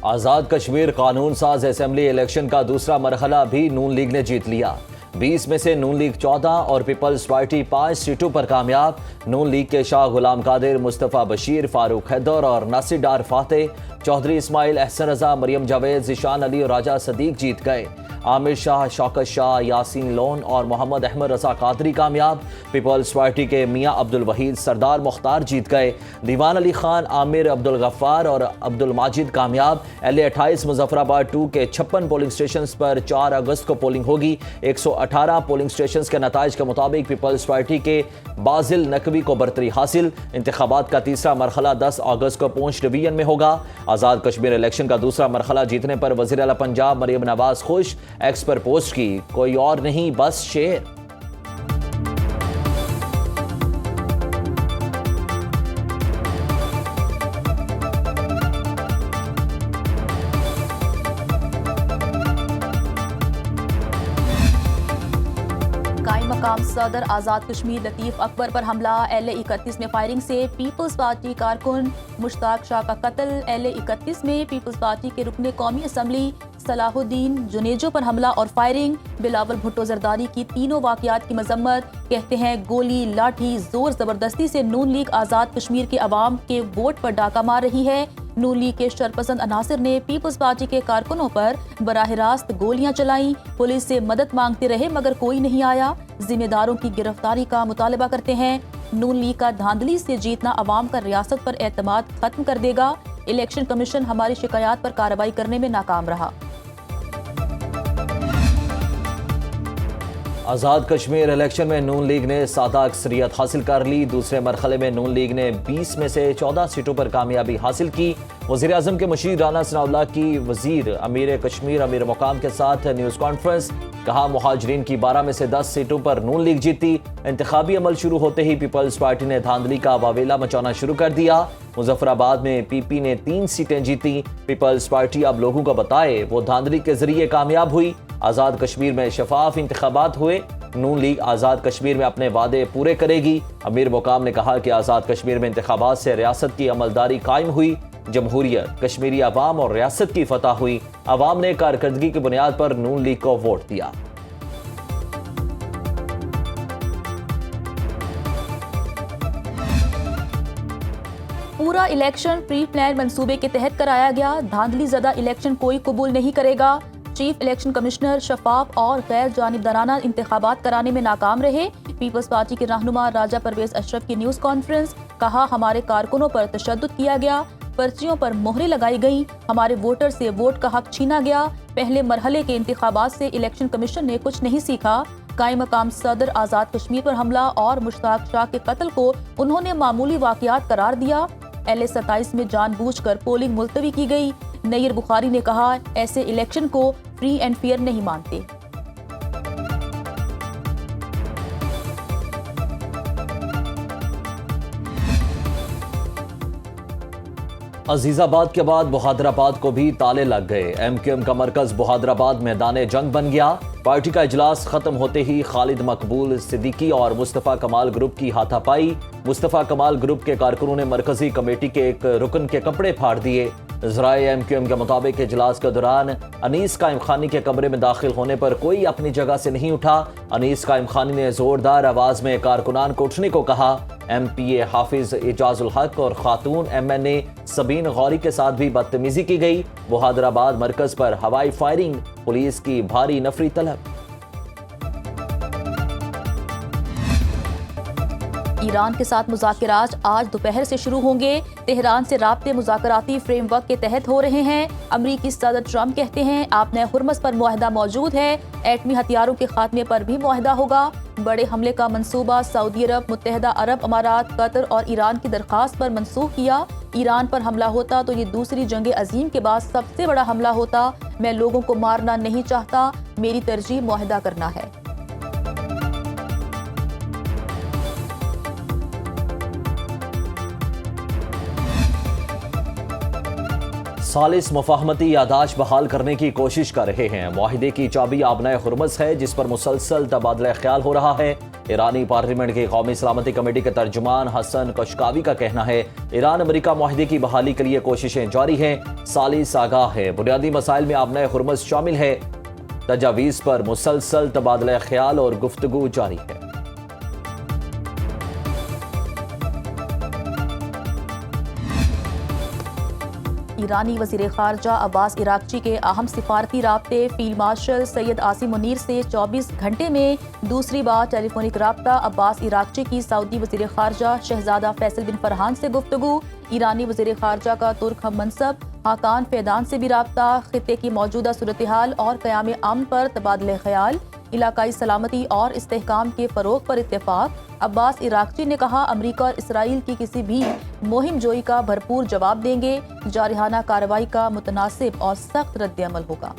آزاد کشمیر قانون ساز assembly election کا دوسرا مرحلہ بھی نون لیگ نے جیت لیا۔ 20 میں سے نون لیگ 14 اور پیپلز پارٹی 5 سیٹوں پر کامیاب۔ نون لیگ کے شاہ غلام قادر، مصطفیٰ بشیر، فاروق حیدر اور ناصر ڈار فاتح، چودھری اسماعیل، احسن رضا، مریم جاوید، ذیشان علی اور راجہ صدیق جیت گئے۔ عامر شاہ، شوکت شاہ، یاسین لون اور محمد احمد رضا قادری کامیاب۔ پیپلز پارٹی کے میاں عبد الوحید سردار مختار جیت گئے۔ دیوان علی خان، عامر، عبد الغفار اور عبد الماجد کامیاب۔ LA-28 مظفر آباد 2 کے 56 پولنگ سٹیشنز پر 4 اگست کو پولنگ ہوگی۔ 118 پولنگ سٹیشنز کے نتائج کے مطابق پیپلز پارٹی کے بازل نقوی کو برتری حاصل۔ انتخابات کا تیسرا مرحلہ 10 اگست کو پونچھ ڈویژن میں ہوگا۔ آزاد کشمیر الیکشن کا دوسرا مرحلہ جیتنے پر وزیر اعلیٰ پنجاب مریم نواز خوش، ایکس پر پوسٹ کی، کوئی اور نہیں بس شیر۔ قائم مقام صدر آزاد کشمیر لطیف اکبر پر حملہ۔ LA-31 میں فائرنگ سے پیپلز پارٹی کارکن مشتاق شاہ کا قتل۔ LA-31 میں پیپلز پارٹی کے رکن قومی اسمبلی صلاح الدین جنیجو پر حملہ اور فائرنگ۔ بلاول بھٹو زرداری کی تینوں واقعات کی مذمت، کہتے ہیں گولی، لاٹھی، زور زبردستی سے نون لیگ آزاد کشمیر کے عوام کے ووٹ پر ڈاکہ مار رہی ہے۔ نون لیگ کے شرپسند عناصر نے پیپلز پارٹی کے کارکنوں پر براہ راست گولیاں چلائیں۔ پولیس سے مدد مانگتے رہے مگر کوئی نہیں آیا۔ ذمہ داروں کی گرفتاری کا مطالبہ کرتے ہیں۔ نون لیگ کا دھاندلی سے جیتنا عوام کا ریاست پر اعتماد ختم کر دے گا۔ الیکشن کمیشن ہماری شکایات پر کارروائی کرنے میں ناکام رہا۔ آزاد کشمیر الیکشن میں نون لیگ نے سادہ اکثریت حاصل کر لی۔ دوسرے مرحلے میں نون لیگ نے 20 میں سے 14 سیٹوں پر کامیابی حاصل کی۔ وزیر اعظم کے مشیر رانا ثناءاللہ کی وزیر امیر کشمیر امیر مقام کے ساتھ نیوز کانفرنس، کہا مہاجرین کی 12 میں سے 10 سیٹوں پر نون لیگ جیتی۔ انتخابی عمل شروع ہوتے ہی پیپلز پارٹی نے دھاندلی کا واویلا مچانا شروع کر دیا۔ مظفر آباد میں PP نے 3 سیٹیں جیتی۔ پیپلز پارٹی اب لوگوں کو بتائے وہ دھاندلی کے ذریعے کامیاب ہوئی۔ آزاد کشمیر میں شفاف انتخابات ہوئے۔ نون لیگ آزاد کشمیر میں اپنے وعدے پورے کرے گی۔ امیر مقام نے کہا کہ آزاد کشمیر میں انتخابات سے ریاست کی عملداری قائم ہوئی، جمہوریت، کشمیری عوام اور ریاست کی فتح ہوئی۔ عوام نے کارکردگی کی بنیاد پر نون لیگ کو ووٹ دیا۔ پورا الیکشن پری پلان منصوبے کے تحت کرایا گیا۔ دھاندلی زدہ الیکشن کوئی قبول نہیں کرے گا۔ چیف الیکشن کمشنر شفاف اور غیر جانبدارانہ انتخابات کرانے میں ناکام رہے۔ پیپلز پارٹی کے رہنما راجہ پرویز اشرف کی نیوز کانفرنس، کہا ہمارے کارکنوں پر تشدد کیا گیا، پرچیوں پر مہریں لگائی گئیں، ہمارے ووٹر سے ووٹ کا حق چھینا گیا۔ پہلے مرحلے کے انتخابات سے الیکشن کمیشن نے کچھ نہیں سیکھا۔ قائم مقام صدر آزاد کشمیر پر حملہ اور مشتاق شاہ کے قتل کو انہوں نے معمولی واقعات قرار دیا۔ LA-27 میں جان بوجھ کر پولنگ ملتوی کی گئی۔ نیر بخاری نے کہا ایسے الیکشن کو فری اینڈ فیئر نہیں مانتے۔ عزیز آباد کے بعد بہادر آباد کو بھی تالے لگ گئے۔ MQM کا مرکز بہادر آباد میدان جنگ بن گیا۔ پارٹی کا اجلاس ختم ہوتے ہی خالد مقبول صدیقی اور مصطفیٰ کمال گروپ کی ہاتھا پائی۔ مصطفیٰ کمال گروپ کے کارکنوں نے مرکزی کمیٹی کے ایک رکن کے کپڑے پھاڑ دیے۔ ذرائع MQM کے مطابق اجلاس کے دوران انیس قائم خانی کے کمرے میں داخل ہونے پر کوئی اپنی جگہ سے نہیں اٹھا۔ انیس قائم خانی نے زوردار آواز میں کارکنان کو اٹھنے کو کہا۔ MPA حافظ اعجاز الحق اور خاتون MNA سبین غوری کے ساتھ بھی بدتمیزی کی گئی۔ بہادر آباد مرکز پر ہوائی فائرنگ، پولیس کی بھاری نفری طلب۔ ایران کے ساتھ مذاکرات آج دوپہر سے شروع ہوں گے۔ تہران سے رابطے مذاکراتی فریم ورک کے تحت ہو رہے ہیں۔ امریکی صدر ٹرمپ کہتے ہیں آپ نے ہرمز پر معاہدہ موجود ہے، ایٹمی ہتھیاروں کے خاتمے پر بھی معاہدہ ہوگا۔ بڑے حملے کا منصوبہ سعودی عرب، متحدہ عرب امارات، قطر اور ایران کی درخواست پر منسوخ کیا۔ ایران پر حملہ ہوتا تو یہ دوسری جنگ عظیم کے بعد سب سے بڑا حملہ ہوتا۔ میں لوگوں کو مارنا نہیں چاہتا، میری ترجیح معاہدہ کرنا ہے۔ ثالث مفاہمتی یادداشت بحال کرنے کی کوشش کر رہے ہیں۔ معاہدے کی چابی آبنائے ہرمز ہے جس پر مسلسل تبادلہ خیال ہو رہا ہے۔ ایرانی پارلیمنٹ کی قومی سلامتی کمیٹی کے ترجمان حسن کشکاوی کا کہنا ہے ایران امریکہ معاہدے کی بحالی کے لیے کوششیں جاری ہیں، ثالث آگاہ ہے، بنیادی مسائل میں آبنۂ ہرمز شامل ہے، تجاویز پر مسلسل تبادلہ خیال اور گفتگو جاری ہے۔ ایرانی وزیر خارجہ عباس عراقچی کے اہم سفارتی رابطے فیلڈ مارشل سید عاصم منیر سے 24 گھنٹے میں دوسری بار ٹیلی فونک رابطہ۔ عباس عراقچی کی سعودی وزیر خارجہ شہزادہ فیصل بن فرحان سے گفتگو، ایرانی وزیر خارجہ کا ترک ہم منصب حاکان فیدان سے بھی رابطہ، خطے کی موجودہ صورتحال اور قیام امن پر تبادلہ خیال، علاقائی سلامتی اور استحکام کے فروغ پر اتفاق۔ عباس عراقچی نے کہا امریکہ اور اسرائیل کی کسی بھی مہم جوئی کا بھرپور جواب دیں گے، جارحانہ کارروائی کا متناسب اور سخت رد عمل ہوگا۔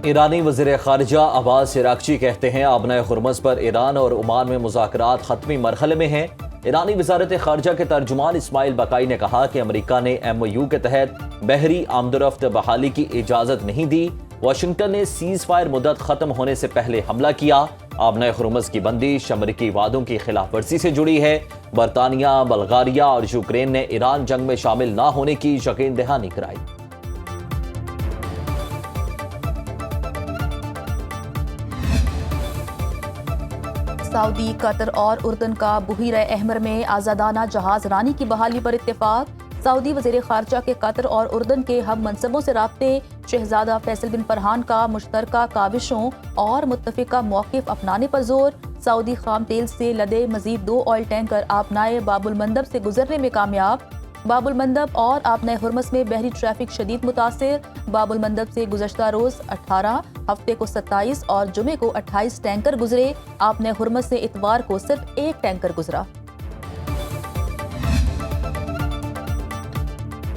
ایرانی وزیر خارجہ عباس عراقچی کہتے ہیں آبنۂ ہرمز پر ایران اور عمان میں مذاکرات حتمی مرحلے میں ہیں۔ ایرانی وزارت خارجہ کے ترجمان اسماعیل بقائی نے کہا کہ امریکہ نے ایم او یو کے تحت بحری آمد و رفت بحالی کی اجازت نہیں دی، واشنگٹن نے سیز فائر مدت ختم ہونے سے پہلے حملہ کیا۔ آبنۂ ہرمز کی بندش امریکی وعدوں کی خلاف ورزی سے جڑی ہے۔ برطانیہ، بلغاریہ اور یوکرین نے ایران جنگ میں شامل نہ ہونے کی یقین دہانی کرائی۔ سعودی، قطر اور اردن کا بحیرہ احمر میں آزادانہ جہاز رانی کی بحالی پر اتفاق۔ سعودی وزیر خارجہ کے قطر اور اردن کے ہم منصبوں سے رابطے، شہزادہ فیصل بن فرحان کا مشترکہ کاوشوں اور متفقہ موقف اپنانے پر زور۔ سعودی خام تیل سے لدے مزید 2 آئل ٹینکر آبنائے باب المندب سے گزرنے میں کامیاب۔ باب المندب اور آبنۂ ہرمز میں بحری ٹریفک شدید متاثر۔ باب المندب سے گزشتہ روز 18، ہفتے کو 27 اور جمعے کو 28 ٹینکر گزرے۔ آبنۂ ہرمز سے اتوار کو صرف 1 ٹینکر گزرا۔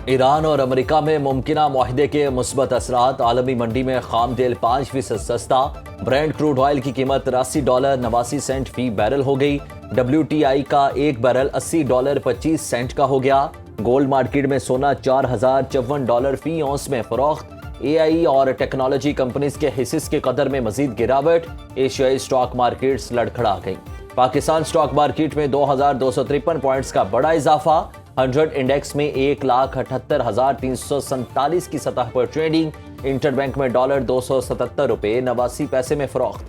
ایران اور امریکہ میں ممکنہ معاہدے کے مثبت اثرات، عالمی منڈی میں خام تیل 5% سستا، برینڈ کروڈ آئل کی قیمت $83.89 فی بیرل ہو گئی، WTI کا ایک بیرل $80.25 کا ہو گیا، گولڈ مارکیٹ میں سونا $4054 فی اونس میں فروخت، AI اور ٹیکنالوجی کمپنیز کے حصص کی قدر میں مزید گراوٹ، ایشیائی سٹاک مارکیٹس لڑکھڑا گئیں۔ پاکستان سٹاک مارکیٹ میں 2253 پوائنٹس کا بڑا اضافہ، 100 انڈیکس میں 1,78,347 کی سطح پر ٹریڈنگ، انٹر بینک میں $277.89 میں فروخت۔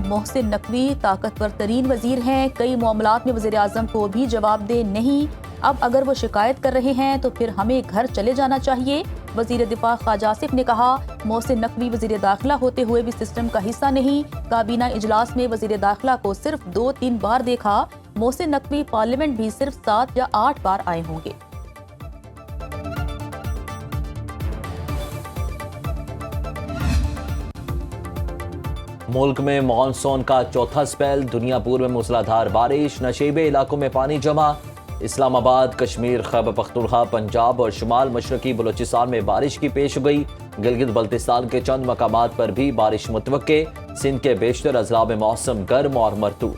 محسن نقوی طاقتور ترین وزیر ہیں، کئی معاملات میں وزیر اعظم کو بھی جواب دہ نہیں، اب اگر وہ شکایت کر رہے ہیں تو پھر ہمیں گھر چلے جانا چاہیے۔ وزیر دفاع خواجہ آصف نے کہا محسن نقوی وزیر داخلہ ہوتے ہوئے بھی سسٹم کا حصہ نہیں، کابینہ اجلاس میں وزیر داخلہ کو صرف 2-3 بار دیکھا، محسن نقوی پارلیمنٹ بھی صرف 7 یا 8 بار آئے ہوں گے۔ ملک میں مانسون کا چوتھا سپیل، دنیا پور میں موسلادھار بارش، نشیبے علاقوں میں پانی جمع، اسلام آباد، کشمیر، خیبر پختونخوا، پنجاب اور شمال مشرقی بلوچستان میں بارش کی پیش گئی، گلگت بلتستان کے چند مقامات پر بھی بارش متوقع، سندھ کے بیشتر اضلاع میں موسم گرم اور مرطوب۔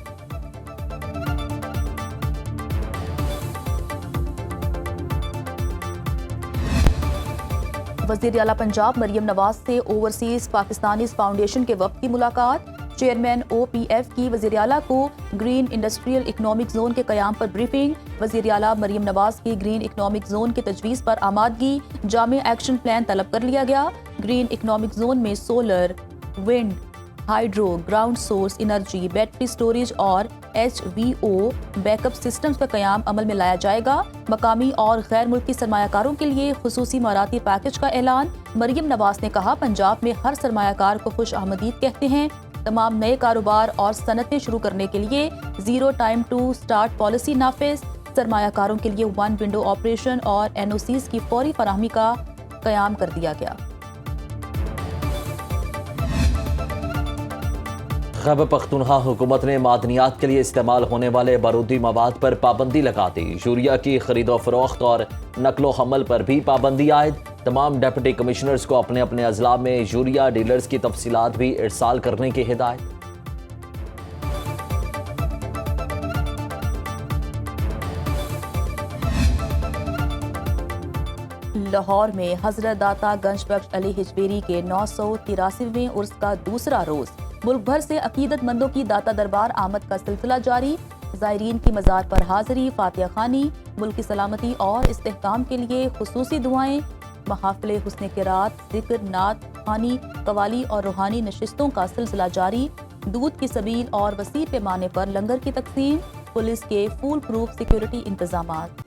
وزیر اعلیٰ پنجاب مریم نواز سے اوورسیز پاکستانیز فاؤنڈیشن کے وفد کی ملاقات، چیئرمین OPF کی وزیر اعلیٰ کو گرین انڈسٹریل اکنامک زون کے قیام پر بریفنگ، وزیر اعلیٰ مریم نواز کی گرین اکنامک زون کی تجویز پر آمادگی، جامع ایکشن پلان طلب کر لیا گیا۔ گرین اکنامک زون میں solar, wind, hydro, ground source energy, battery storage اور HVO بیک اپ سسٹمز کا قیام عمل میں لایا جائے گا۔ مقامی اور غیر ملکی سرمایہ کاروں کے لیے خصوصی ماراتی پیکج کا اعلان، مریم نواز نے کہا پنجاب میں ہر سرمایہ کار کو خوش آمدید کہتے ہیں، تمام نئے کاروبار اور صنعتیں شروع کرنے کے لیے 0 ٹائم ٹو سٹارٹ پالیسی نافذ، سرمایہ کاروں کے لیے 1 ونڈو آپریشن اور NOCs کی فوری فراہمی کا قیام کر دیا گیا۔ خیبر پختونخوا حکومت نے معدنیات کے لیے استعمال ہونے والے بارودی مواد پر پابندی لگا دی، یوریا کی خرید و فروخت اور نقل و حمل پر بھی پابندی عائد، تمام ڈپٹی کمشنرز کو اپنے اپنے اضلاع میں یوریا ڈیلرز کی تفصیلات بھی ارسال کرنے کی ہدایت۔ لاہور میں حضرت داتا گنج بخش علی ہجویری کے 983ویں عرس کا دوسرا روز ملک بھر سے عقیدت مندوں کی داتا دربار آمد کا سلسلہ جاری. زائرین کی مزار پر حاضری، فاتحہ خوانی، ملک کی سلامتی اور استحکام کے لیے خصوصی دعائیں. محافل حسن قرات، ذکر، نعت خوانی، قوالی اور روحانی نشستوں کا سلسلہ جاری. دودھ کی سبیل اور وسیع پیمانے پر لنگر کی تقسیم. پولیس کے فول پروف سیکیورٹی انتظامات.